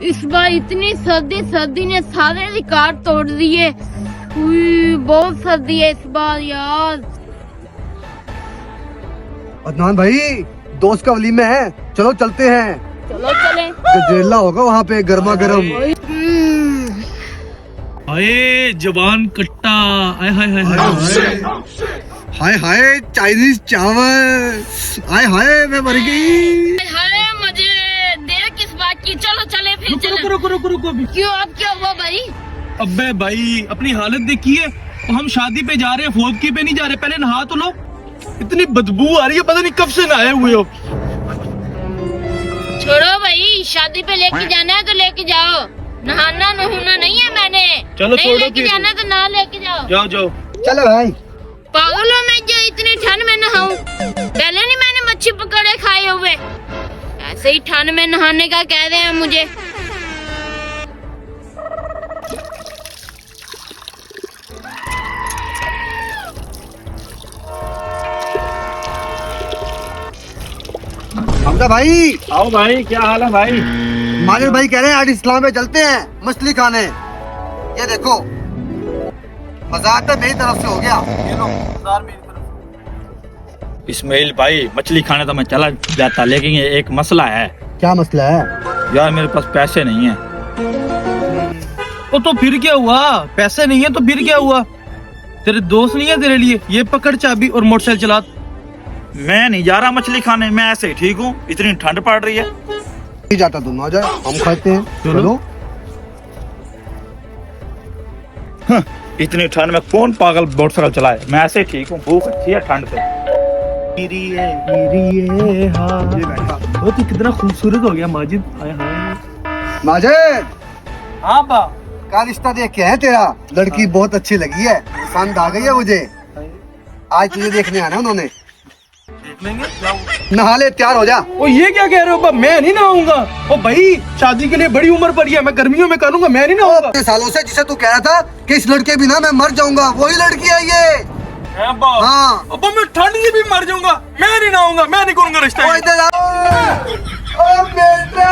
इस बार इतनी सर्दी ने सारे रिकॉर्ड तोड़ दिए। बहुत सर्दी है इस बार यार। अदनान भाई, दोस्त का वलीमा है, चलो चलते हैं। चलो चले। गजरेला होगा वहाँ पे गर्मा गर्म। हाय जवान कट्टा, हाय हाय हाय हाय हाय हाय चाइनीज चावल, हाय हाय मैं मर गई। हाय मुझे देर किस बात की, चलो चले फिर चले। रुको अभी। क्यों, अब क्या हुआ भाई? अबे भाई अपनी हालत देखिए, हम शादी पे जा रहे हैं, फोदकी पे नहीं जा रहे। पहले नहा तो लो, इतनी बदबू आ रही है, पता नहीं कब से नहाए हुए हो। छोड़ो भाई, शादी पे लेके जाना है तो लेके जाओ, नहाना नहूना नहीं है मैंने। चलो नहीं छोड़ो लेके फिर। जाना तो ना लेके जाओ। जाओ चलो भाई। पागल हो मैं जो इतनी ठंड में नहाऊं? पहले नहीं मैंने मच्छी पकड़े खाए हुए, ऐसे ही ठंड में नहाने का कह रहे हैं मुझे। हमजा भाई, आओ भाई, क्या हाल है भाई? माजिद भाई कह रहे हैं आज इस्लाम में चलते हैं मछली खाने। ये देखो, मजाक तो मेरी तरफ से हो गया। ये लो, मज़ार मेरी तरफ से। इस्माइल भाई, मछली खाने तो मैं चला जाता, लेकिन ये एक मसला है। क्या मसला है? यार मेरे पास पैसे नहीं है। तो फिर क्या हुआ? पैसे नहीं है तो फिर क्या हुआ? तेरे दोस्त नहीं है तेरे लिए? ये पकड़ चाबी और मोटरसाइकिल चला। मैं नहीं जा रहा मछली खाने, मैं ऐसे ही ठीक हूँ। इतनी ठंड पड़ रही है। नहीं जाता, तुम आ जाओ, हम खाते हैं। चलो। इतनी ठंड में कौन पागल मोटरसाइकिल चलाए? मैं ऐसे ही ठीक हूँ, भूख अच्छी है ठंड से। वो तो कितना खूबसूरत हो गया माजिद। हाय हाय। माजिद, हाँ बा, का रिश्ता देख के है तेरा, लड़की बहुत अच्छी लगी है, पसंद आ गई है मुझे। आज तुझे देखने आना उन्होंने। देख लेंगे। नहा ले, तैयार हो जा। ओ ये क्या कह रहे हो? मैं नहीं नहाऊंगा। ओ भाई, शादी के लिए बड़ी उम्र पड़ी है, मैं गर्मियों में करूंगा, मैं नहीं नहाऊंगा। इतने सालों से जिसे तू कह रहा था कि इस लड़के बिना मैं मर जाऊंगा, वही लड़की है ये। हाँ। अब मैं ठंड से भी मर जाऊंगा, मैं नहीं नहाऊंगा, मैं नहीं करूंगा रिश्ता। ओ इधर आओ। ओ बेटा।